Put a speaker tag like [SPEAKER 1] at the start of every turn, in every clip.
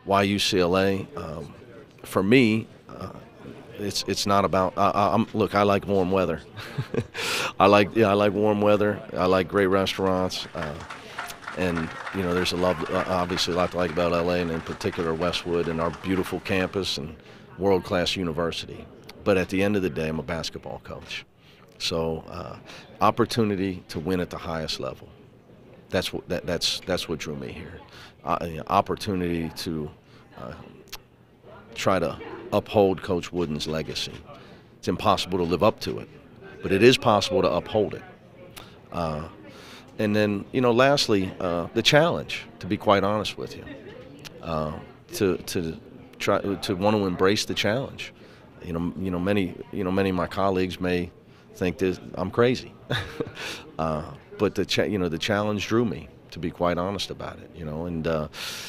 [SPEAKER 1] Why UCLA? For me, it's not about. Look, I like warm weather. I like warm weather. I like great restaurants. And there's obviously a lot to like about LA, and in particular Westwood and our beautiful campus and world-class university. But at the end of the day, I'm a basketball coach, so opportunity to win at the highest level. That's what drew me here. Opportunity to try to uphold Coach Wooden's legacy. It's impossible to live up to it, but it is possible to uphold it. And then, lastly, the challenge. To be quite honest with you, to try to want to embrace the challenge. Many of my colleagues may think that I'm crazy, but the challenge drew me. To be quite honest about it, and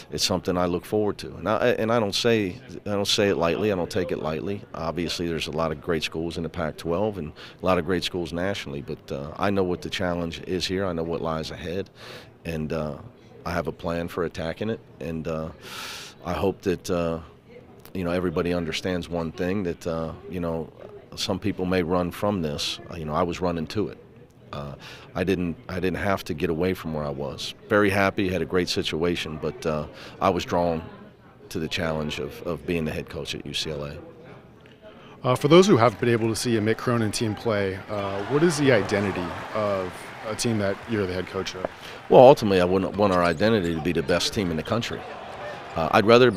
[SPEAKER 1] it's something I look forward to. And I don't say it lightly. I don't take it lightly. Obviously, there's a lot of great schools in the Pac-12 and a lot of great schools nationally. But I know what the challenge is here. I know what lies ahead, and I have a plan for attacking it. And I hope that everybody understands one thing, that some people may run from this. I was running to it. I didn't have to get away from where I was. Very happy, had a great situation, but I was drawn to the challenge of being the head coach at UCLA.
[SPEAKER 2] For those who haven't been able to see a Mick Cronin team play, what is the identity of a team that you're the head coach of?
[SPEAKER 1] Well, ultimately, I want our identity to be the best team in the country. I'd rather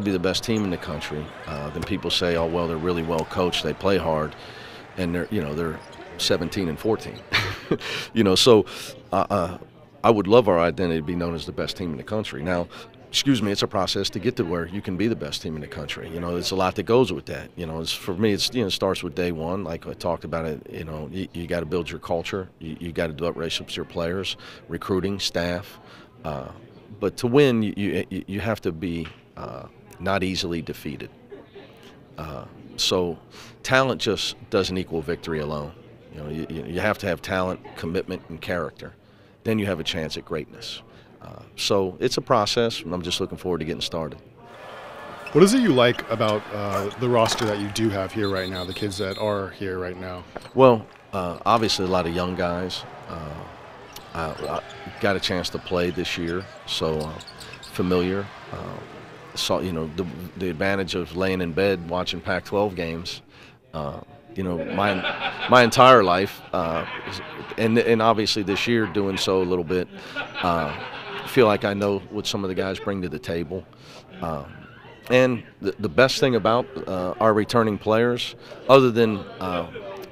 [SPEAKER 1] be the best team in the country than people say, oh well, they're really well coached, they play hard, and they're 17 and 14. So I would love our identity to be known as the best team in the country. Now, it's a process to get to where you can be the best team in the country. There's a lot that goes with that. For me, it starts with day one. Like I talked about it, you got to build your culture. You got to develop relationships with your players, recruiting, staff. But to win, you have to be not easily defeated. So talent just doesn't equal victory alone. You have to have talent, commitment, and character. Then you have a chance at greatness. So it's a process, and I'm just looking forward to getting started.
[SPEAKER 2] What is it you like about the roster that you do have here right now, the kids that are here right now?
[SPEAKER 1] Well, obviously a lot of young guys. I got a chance to play this year, so familiar. The advantage of laying in bed watching Pac-12 games. My entire life, and obviously this year doing so a little bit, feel like I know what some of the guys bring to the table. And the best thing about our returning players, other than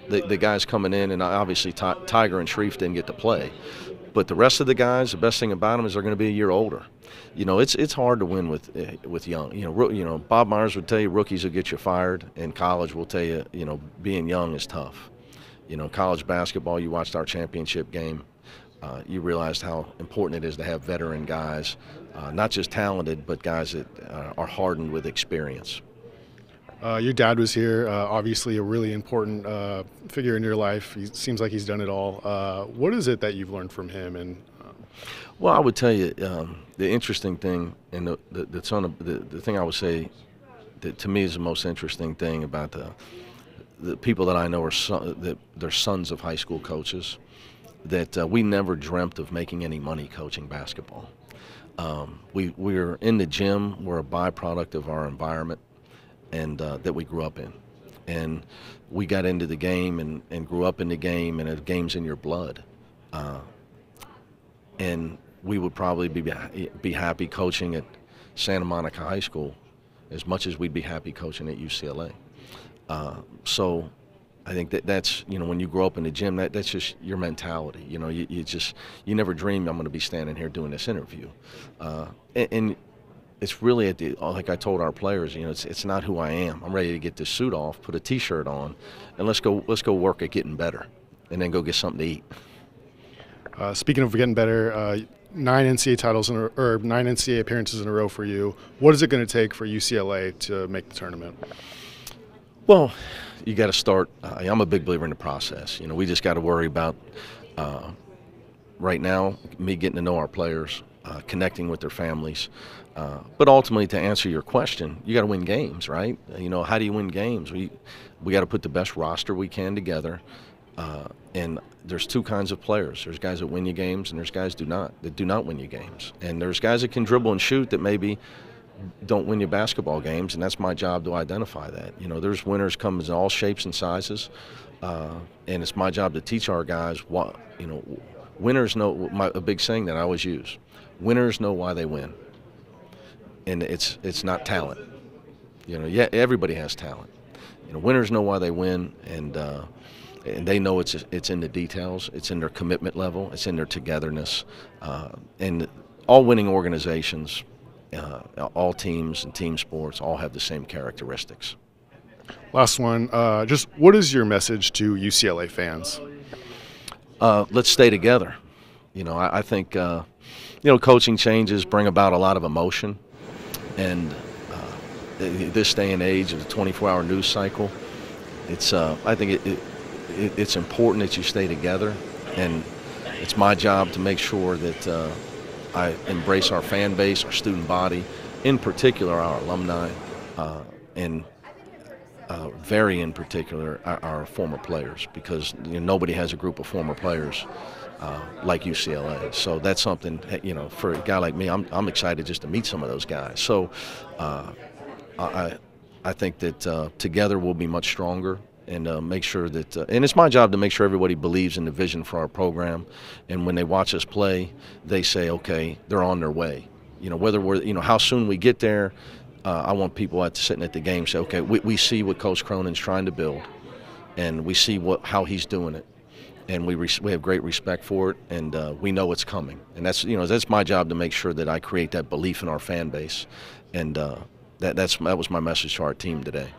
[SPEAKER 1] the guys coming in, and obviously Tiger and Shreve didn't get to play, but the rest of the guys, the best thing about them is they're going to be a year older. It's hard to win with young. Bob Myers would tell you rookies will get you fired, and college will tell you, being young is tough. College basketball, you watched our championship game, you realized how important it is to have veteran guys, not just talented, but guys that are hardened with experience.
[SPEAKER 2] Your dad was here, obviously a really important figure in your life. He seems like he's done it all. What is it that you've learned from him?
[SPEAKER 1] Well, I would tell you the interesting thing, and the thing I would say that to me is the most interesting thing about the people that I know that they're sons of high school coaches, that we never dreamt of making any money coaching basketball. We're in the gym. We're a byproduct of our environment and that we grew up in. And we got into the game and grew up in the game, and the game's in your blood. And we would probably be happy coaching at Santa Monica High School as much as we'd be happy coaching at UCLA. So I think that's, when you grow up in the gym, that's just your mentality. You never dream I'm going to be standing here doing this interview. And it's really like I told our players, it's not who I am. I'm ready to get this suit off, put a T-shirt on, and let's go work at getting better, and then go get something to eat.
[SPEAKER 2] Speaking of getting better, 9 NCAA titles or 9 NCAA appearances in a row for you. What is it going to take for UCLA to make the tournament?
[SPEAKER 1] Well, you got to start. I'm a big believer in the process. We just got to worry about right now me getting to know our players, connecting with their families. But ultimately, to answer your question, you got to win games, right? How do you win games? We got to put the best roster we can together. And there's two kinds of players. There's guys that win you games, and there's guys that do not win you games. And there's guys that can dribble and shoot that maybe don't win you basketball games, and that's my job to identify that. There's winners come in all shapes and sizes, and it's my job to teach our guys what, winners know. A big saying that I always use: winners know why they win, and it's not talent. Yeah, everybody has talent. Winners know why they win, and they know it's in the details. It's in their commitment level. It's in their togetherness, and all winning organizations. All teams and team sports all have the same characteristics.
[SPEAKER 2] Last one, just what is your message to UCLA fans?
[SPEAKER 1] Let's stay together. I think, coaching changes bring about a lot of emotion. And this day and age of the 24-hour news cycle, I think it's important that you stay together. And it's my job to make sure that I embrace our fan base, our student body, in particular our alumni, and very in particular our former players, because nobody has a group of former players like UCLA. So that's something, for a guy like me, I'm excited just to meet some of those guys. So I think that together we'll be much stronger. And make sure that, and it's my job to make sure everybody believes in the vision for our program. And when they watch us play, they say, okay, they're on their way. Whether we're, how soon we get there, I want people sitting at the game say, okay, we see what Coach Cronin's trying to build, and we see how he's doing it, and we have great respect for it, and we know it's coming. And that's my job to make sure that I create that belief in our fan base, and that was my message to our team today.